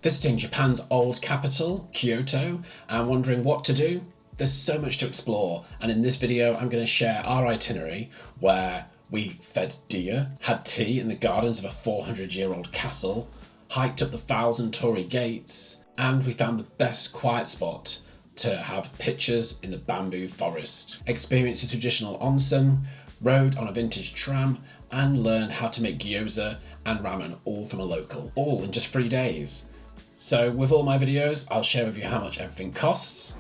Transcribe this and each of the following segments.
Visiting Japan's old capital, Kyoto, and wondering what to do? There's so much to explore, and in this video I'm going to share our itinerary where we fed deer, had tea in the gardens of a 400-year-old castle, hiked up the 1,000 Torii gates, and we found the best quiet spot to have pictures in the bamboo forest, experienced a traditional onsen, rode on a vintage tram, and learned how to make gyoza and ramen all from a local, all in just 3 days. So with all my videos, I'll share with you how much everything costs.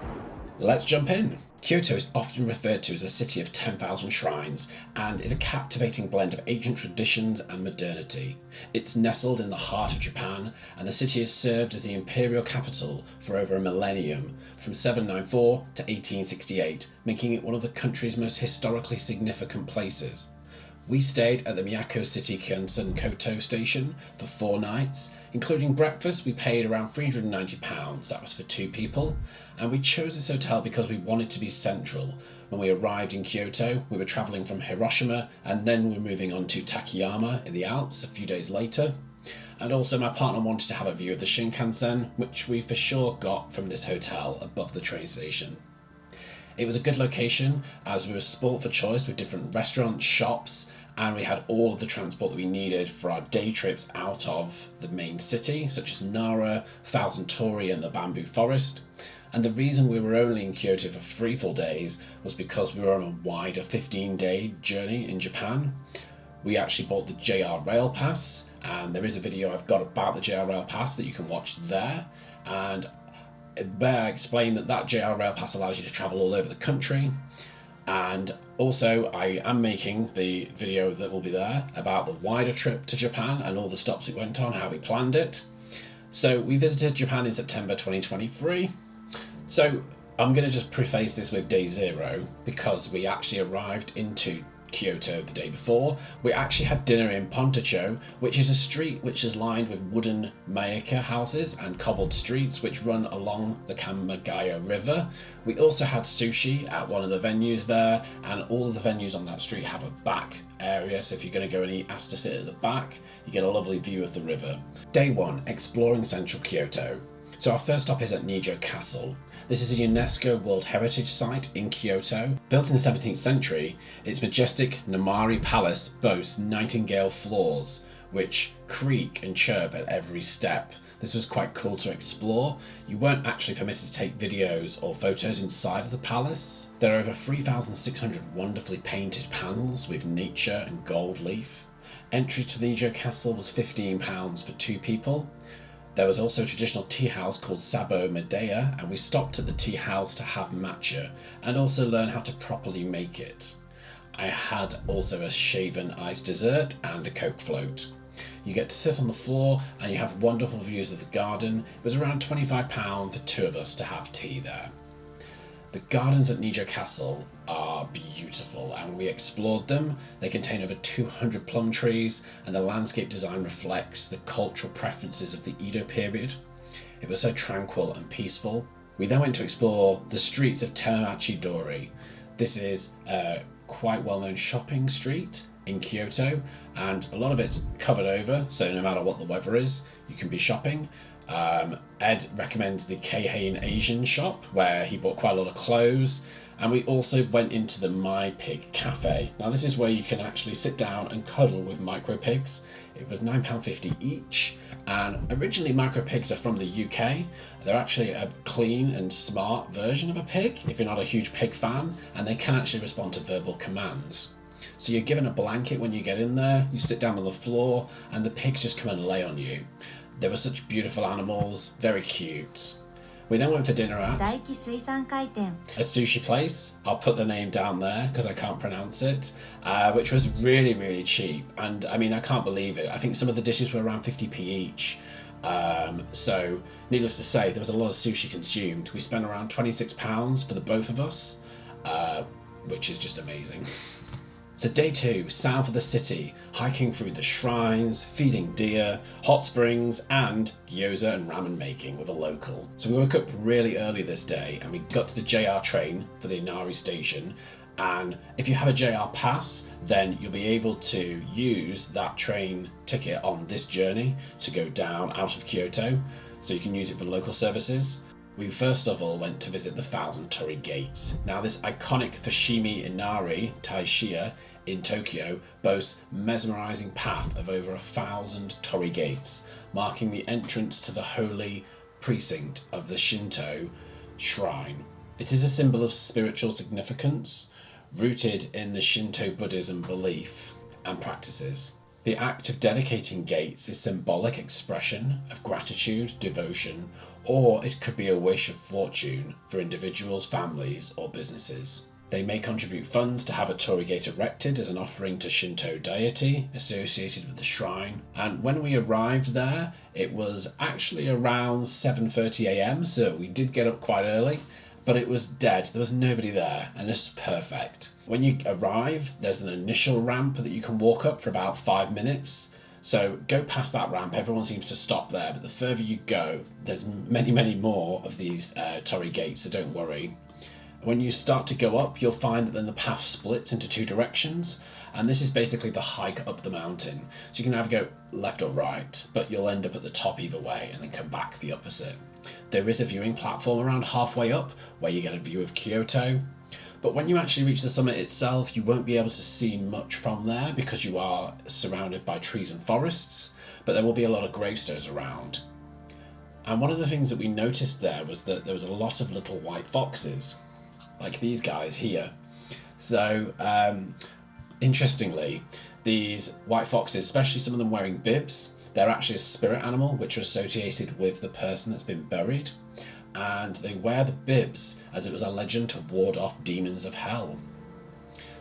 Let's jump in. Kyoto is often referred to as a city of 10,000 shrines and is a captivating blend of ancient traditions and modernity. It's nestled in the heart of Japan, and the city has served as the imperial capital for over a millennium, from 794 to 1868, making it one of the country's most historically significant places. We stayed at the Miyako City Kyosen Koto station for 4 nights. Including breakfast, we paid around £390, that was for 2 people, and we chose this hotel because we wanted to be central. When we arrived in Kyoto, we were travelling from Hiroshima, and then we were moving on to Takayama in the Alps a few days later. And also my partner wanted to have a view of the Shinkansen, which we for sure got from this hotel above the train station. It was a good location as we were spoilt for choice with different restaurants, shops, and we had all of the transport that we needed for our day trips out of the main city, such as Nara, 1,000 Torii and the bamboo forest. And the reason we were only in Kyoto for 3 full days was because we were on a wider 15-day journey in Japan. We actually bought the JR Rail Pass, and there is a video I've got about the JR Rail Pass that you can watch there. And there I explain that JR Rail Pass allows you to travel all over the country. And also I am making the video that will be there about the wider trip to Japan and all the stops we went on, how we planned it. So we visited Japan in September 2023. So I'm going to just preface this with day 0 because we actually arrived into Kyoto the day before. We actually had dinner in Pontocho, which is a street which is lined with wooden Miyako houses and cobbled streets which run along the Kamagaya River. We also had sushi at one of the venues there, and all of the venues on that street have a back area, so if you're going to go and eat, ask to sit at the back, you get a lovely view of the river. Day 1, exploring central Kyoto. So our first stop is at Nijō Castle. This is a UNESCO World Heritage Site in Kyoto. Built in the 17th century, its majestic Namari Palace boasts nightingale floors, which creak and chirp at every step. This was quite cool to explore. You weren't actually permitted to take videos or photos inside of the palace. There are over 3,600 wonderfully painted panels with nature and gold leaf. Entry to the Nijō Castle was £15 for 2 people. There was also a traditional tea house called Sabo Maeda, and we stopped at the tea house to have matcha and also learn how to properly make it. I had also a shaven iced dessert and a Coke float. You get to sit on the floor and you have wonderful views of the garden. It was around £25 for 2 of us to have tea there. The gardens at Nijō Castle are beautiful, and when we explored them, they contain over 200 plum trees, and the landscape design reflects the cultural preferences of the Edo period. It was so tranquil and peaceful. We then went to explore the streets of Teramachi-dor. This is a quite well-known shopping street in Kyoto, and a lot of it's covered over, so no matter what the weather is, you can be shopping. Ed recommends the Keihin Asian shop, where he bought quite a lot of clothes, and we also went into the MiPig Cafe. Now this is where you can actually sit down and cuddle with MicoPigs. It was £9.50 each, and originally MicoPigs are from the UK. They're actually a clean and smart version of a pig, if you're not a huge pig fan, and they can actually respond to verbal commands. So you're given a blanket when you get in there, you sit down on the floor, and the pigs just come and lay on you. They were such beautiful animals, very cute. We then went for dinner at a sushi place. I'll put the name down there because I can't pronounce it, which was really, really cheap. And I mean, I can't believe it. I think some of the dishes were around 50p each. So needless to say, there was a lot of sushi consumed. We spent around £26 for the both of us, which is just amazing. So day 2, south of the city, hiking through the shrines, feeding deer, hot springs, and gyoza and ramen making with a local. So we woke up really early this day and we got to the JR train for the Inari station, and if you have a JR pass, then you'll be able to use that train ticket on this journey to go down out of Kyoto. so you can use it for local services. We first of all went to visit the Thousand Torii Gates. Now this iconic Fushimi Inari Taisha in Tokyo boasts a mesmerising path of over 1,000 Torii Gates, marking the entrance to the holy precinct of the Shinto shrine. It is a symbol of spiritual significance, rooted in the Shinto Buddhism belief and practices. The act of dedicating gates is symbolic expression of gratitude, devotion, or it could be a wish of fortune for individuals, families, or businesses. They may contribute funds to have a Torii gate erected as an offering to Shinto deity associated with the shrine. And when we arrived there, it was actually around 7:30 a.m, so we did get up quite early, but it was dead. There was nobody there, and this is perfect. When you arrive, there's an initial ramp that you can walk up for about 5 minutes. So go past that ramp, everyone seems to stop there, but the further you go, there's many more of these Torii gates, so don't worry. When you start to go up, you'll find that then the path splits into two directions, and this is basically the hike up the mountain. So you can either go left or right, but you'll end up at the top either way and then come back the opposite. There is a viewing platform around halfway up where you get a view of Kyoto, but when you actually reach the summit itself, you won't be able to see much from there because you are surrounded by trees and forests, but there will be a lot of gravestones around. And one of the things that we noticed there was that there was a lot of little white foxes, like these guys here. So, interestingly, these white foxes, especially some of them wearing bibs, they're actually a spirit animal which are associated with the person that's been buried. And they wear the bibs as it was a legend to ward off demons of hell.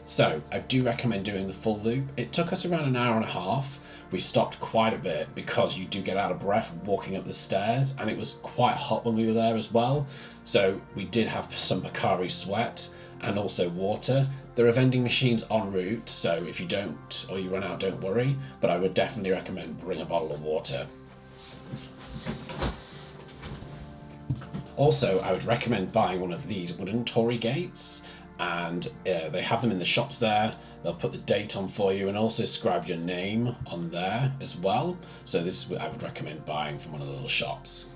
So, I do recommend doing the full loop. It took us around an hour and a half. We stopped quite a bit because you do get out of breath walking up the stairs, and it was quite hot when we were there as well. So we did have some Pocari sweat and also water. There are vending machines en route, so if you don't or you run out, don't worry, but I would definitely recommend bring a bottle of water. Also, I would recommend buying one of these wooden Torii gates, and they have them in the shops there. They'll put the date on for you and also scribe your name on there as well. So this I would recommend buying from one of the little shops.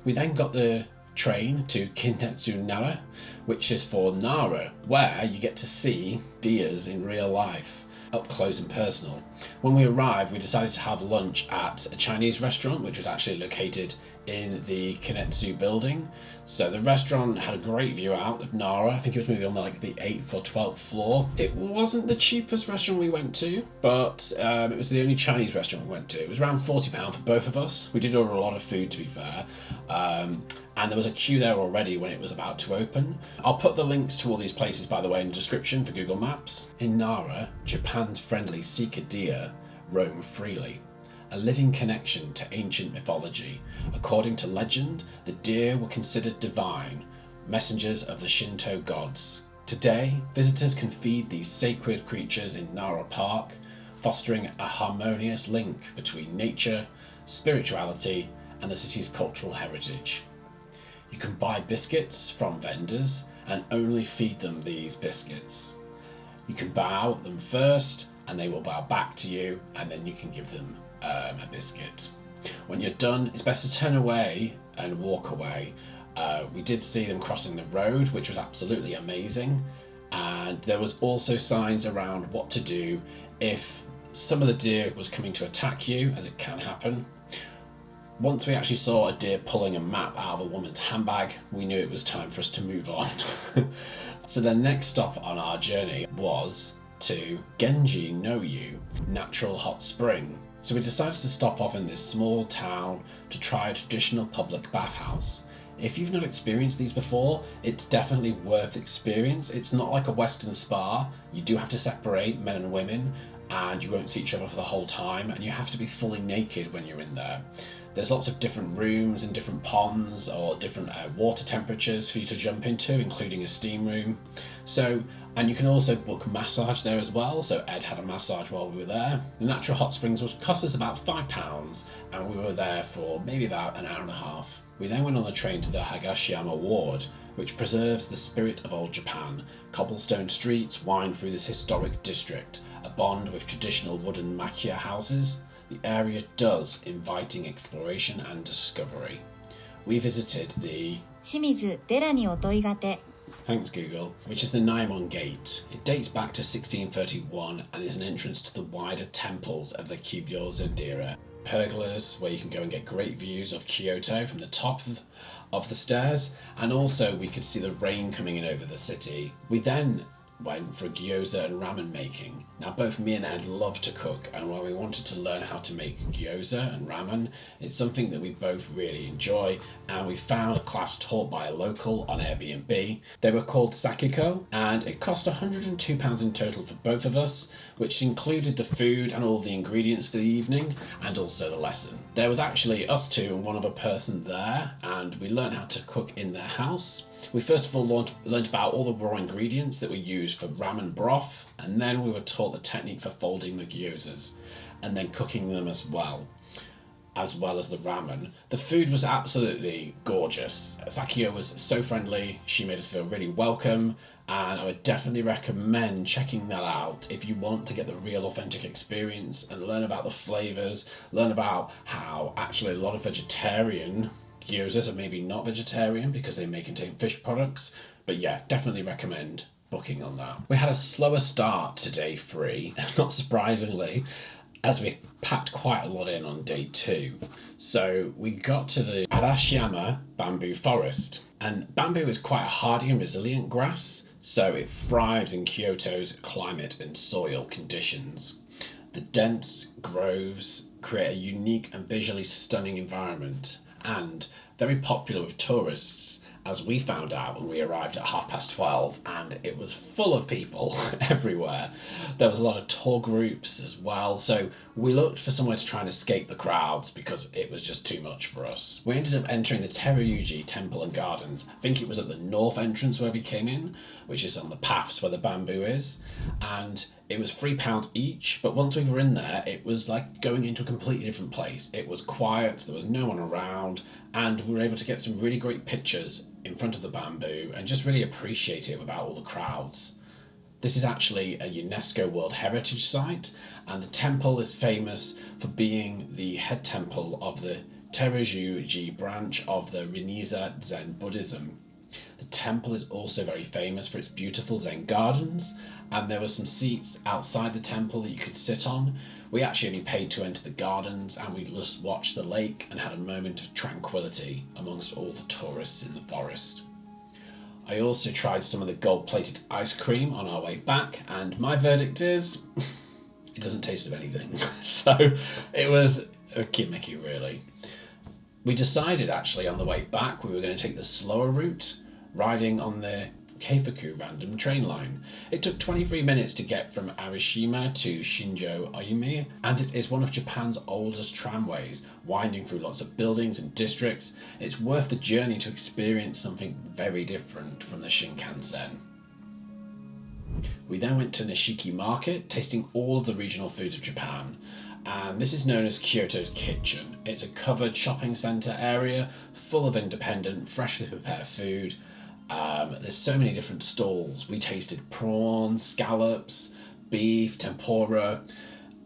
We then got the train to Kintetsu Nara, which is for Nara, where you get to see deers in real life, up close and personal. When we arrived, we decided to have lunch at a Chinese restaurant, which was actually located in the Kintetsu building. So the restaurant had a great view out of Nara. I think it was maybe on the 8th or 12th floor. It wasn't the cheapest restaurant we went to, but it was the only Chinese restaurant we went to. It was around £40 for both of us. We did order a lot of food, to be fair. And there was a queue there already when it was about to open. I'll put the links to all these places, by the way, in the description for Google Maps. In Nara, Japan's friendly seeker deer roam freely, a living connection to ancient mythology. According to legend, the deer were considered divine, messengers of the Shinto gods. Today, visitors can feed these sacred creatures in Nara Park, fostering a harmonious link between nature, spirituality, and the city's cultural heritage. You can buy biscuits from vendors and only feed them these biscuits. You can bow at them first and they will bow back to you, and then you can give them a biscuit. When you're done, it's best to turn away and walk away. We did see them crossing the road, which was absolutely amazing, and there was also signs around what to do if some of the deer was coming to attack you, as it can happen. Once we actually saw a deer pulling a map out of a woman's handbag, we knew it was time for us to move on. So the next stop on our journey was to Genji-no-Yu, natural hot spring. So we decided to stop off in this small town to try a traditional public bathhouse. If you've not experienced these before, it's definitely worth the experience. It's not like a Western spa. You do have to separate men and women, and you won't see each other for the whole time, and you have to be fully naked when you're in there. There's lots of different rooms and different ponds or different water temperatures for you to jump into, including a steam room. And you can also book massage there as well. So Ed had a massage while we were there. The natural hot springs was cost us about £5, and we were there for maybe about an hour and a half. We then went on the train to the Arashiyama ward, which preserves the spirit of old Japan. Cobblestone streets wind through this historic district, a bond with traditional wooden makia houses. The area does inviting exploration and discovery. we visited the 清水寺にお問いがて Thanks Google, which is the Niomon Gate. It dates back to 1631 and is an entrance to the wider temples of the Kiyomizu-dera. Pergolas where you can go and get great views of Kyoto from the top of the stairs, and also we could see the rain coming in over the city. We then went for gyoza and ramen making. Now both me and Ed love to cook, and while we wanted to learn how to make gyoza and ramen, it's something that we both really enjoy, and we found a class taught by a local on Airbnb. They were called Sakiko, and it cost £102 in total for both of us, which included the food and all the ingredients for the evening, and also the lesson. There was actually us two and one other person there, and we learned how to cook in their house. We first of all learned about all the raw ingredients that were used for ramen broth, and then we were taught the technique for folding the gyozas and then cooking them as well as the ramen. The food was absolutely gorgeous. Sakio was so friendly, she made us feel really welcome, and I would definitely recommend checking that out if you want to get the real authentic experience and learn about the flavours, learn about how actually a lot of vegetarian gyozas are maybe not vegetarian because they may contain fish products, but yeah, definitely recommend booking on that. We had a slower start to day 3, not surprisingly, as we packed quite a lot in on day 2. So we got to the Arashiyama bamboo forest, and bamboo is quite a hardy and resilient grass, so it thrives in Kyoto's climate and soil conditions. The dense groves create a unique and visually stunning environment, and very popular with tourists, as we found out when we arrived at 12:30, and it was full of people everywhere. There was a lot of tour groups as well, so we looked for somewhere to try and escape the crowds because it was just too much for us. We ended up entering the Teryu-ji temple and gardens. I think it was at the north entrance where we came in, which is on the paths where the bamboo is, and it was £3 each, but once we were in there, it was like going into a completely different place. It was quiet, there was no one around, and we were able to get some really great pictures in front of the bamboo and just really appreciate it without all the crowds. This is actually a UNESCO World Heritage Site, and the temple is famous for being the head temple of the Teruji branch of the Rinzai Zen Buddhism. The temple is also very famous for its beautiful Zen gardens, and there were some seats outside the temple that you could sit on. We actually only paid to enter the gardens, and we just watched the lake and had a moment of tranquility amongst all the tourists in the forest. I also tried some of the gold-plated ice cream on our way back, and my verdict is, it doesn't taste of anything. So it was a gimmicky, really. We decided actually on the way back we were going to take the slower route, riding on the Keifuku random train line. It took 23 minutes to get from Arashiyama to Shinjo-Ayumi, and it is one of Japan's oldest tramways, winding through lots of buildings and districts. It's worth the journey to experience something very different from the Shinkansen. We then went to Nishiki Market, tasting all of the regional foods of Japan. And this is known as Kyoto's Kitchen. It's a covered shopping centre area full of independent, freshly prepared food. There's so many different stalls. We tasted prawns, scallops, beef, tempura.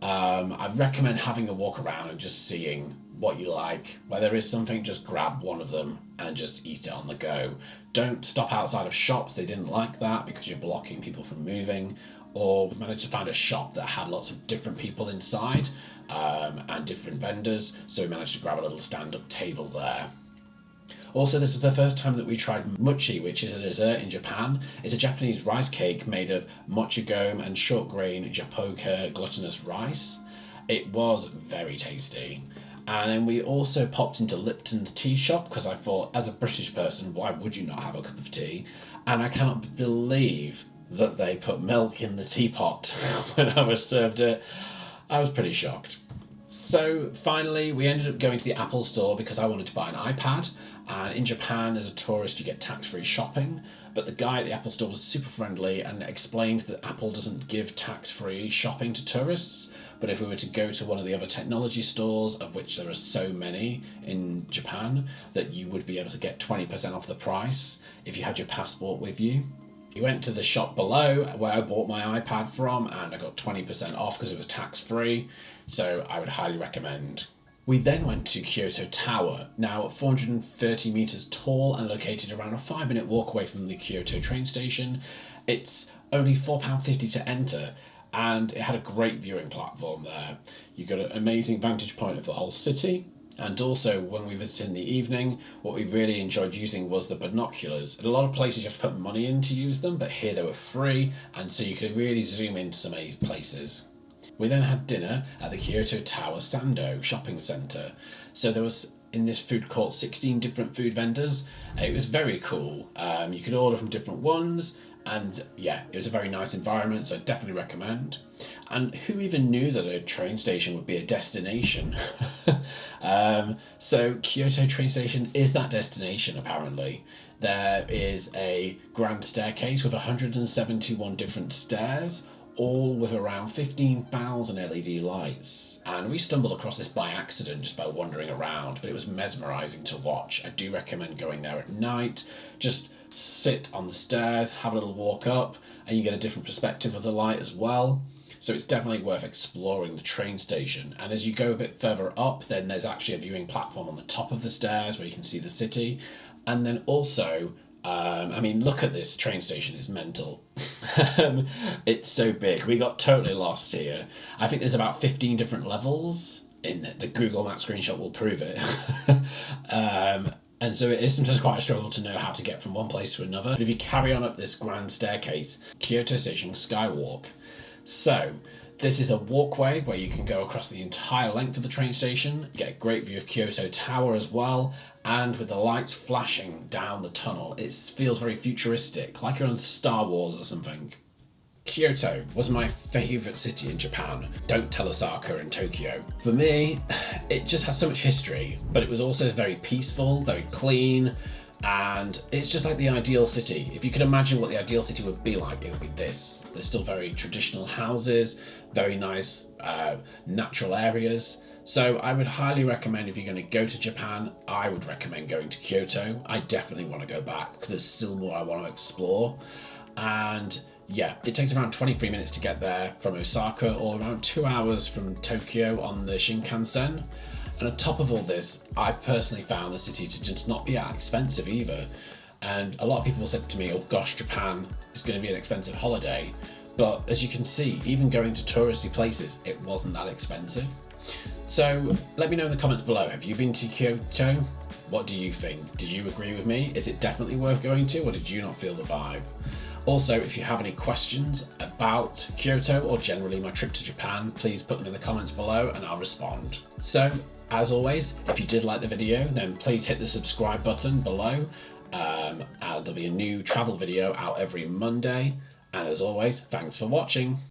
I recommend having a walk around and just seeing what you like. Where there is something, just grab one of them and just eat it on the go. Don't stop outside of shops. They didn't like that because you're blocking people from moving. Or we managed to find a shop that had lots of different people inside and different vendors, so we managed to grab a little stand-up table there. Also, this was the first time that we tried mochi, which is a dessert in Japan. It's a Japanese rice cake made of mochi-gome and short-grain japoka glutinous rice. It was very tasty. And then we also popped into Lipton's tea shop because I thought, as a British person, why would you not have a cup of tea? And I cannot believe that they put milk in the teapot when I was served it. I was pretty shocked. So finally, we ended up going to the Apple store because I wanted to buy an iPad. And in Japan, as a tourist, you get tax-free shopping. But the guy at the Apple store was super friendly and explained that Apple doesn't give tax-free shopping to tourists. But if we were to go to one of the other technology stores, of which there are so many in Japan, that you would be able to get 20% off the price if you had your passport with you. We went to the shop below where I bought my iPad from, and I got 20% off because it was tax-free. So I would highly recommend We then went to Kyoto Tower, now 430 metres tall and located around a 5-minute walk away from the Kyoto train station. It's only £4.50 to enter, and it had a great viewing platform there. You got an amazing vantage point of the whole city. And also, when we visited in the evening, what we really enjoyed using was the binoculars. At a lot of places you have to put money in to use them, but here they were free, and so you could really zoom into some places. We then had dinner at the Kyoto Tower Sando shopping centre. So there was, in this food court, 16 different food vendors. It was very cool. You could order from different ones, and yeah, it was a very nice environment, so I definitely recommend. And who even knew that a train station would be a destination? So Kyoto train station is that destination, apparently. There is a grand staircase with 171 different stairs, all with around 15,000 LED lights. And we stumbled across this by accident just by wandering around, but it was mesmerising to watch. I do recommend going there at night. Just sit on the stairs, have a little walk up, and you get a different perspective of the light as well. So it's definitely worth exploring the train station. And as you go a bit further up, then there's actually a viewing platform on the top of the stairs where you can see the city. And then also, look at this train station, it's mental. It's so big. We got totally lost here. I think there's about 15 different levels in it. The Google Maps screenshot will prove it. And so it is sometimes quite a struggle to know how to get from one place to another. But if you carry on up this grand staircase, Kyoto Station Skywalk. So this is a walkway where you can go across the entire length of the train station. You get a great view of Kyoto Tower as well. And with the lights flashing down the tunnel, it feels very futuristic, like you're on Star Wars or something. Kyoto was my favourite city in Japan. Don't tell Osaka and Tokyo. For me, it just had so much history, but it was also very peaceful, very clean, and it's just like the ideal city. If you could imagine what the ideal city would be like, it would be this. There's still very traditional houses, very nice natural areas. So I would highly recommend, if you're going to go to Japan, I would recommend going to Kyoto. I definitely want to go back because there's still more I want to explore. And yeah, it takes around 23 minutes to get there from Osaka, or around 2 hours from Tokyo on the Shinkansen. And on top of all this, I personally found the city to just not be that expensive either. And a lot of people said to me, oh gosh, Japan is going to be an expensive holiday. But as you can see, even going to touristy places, it wasn't that expensive. So let me know in the comments below, have you been to Kyoto? What do you think? Did you agree with me? Is it definitely worth going to, or did you not feel the vibe? Also, if you have any questions about Kyoto or generally my trip to Japan, please put them in the comments below and I'll respond. So, as always, if you did like the video, then please hit the subscribe button below. There'll be a new travel video out every Monday. And as always, thanks for watching.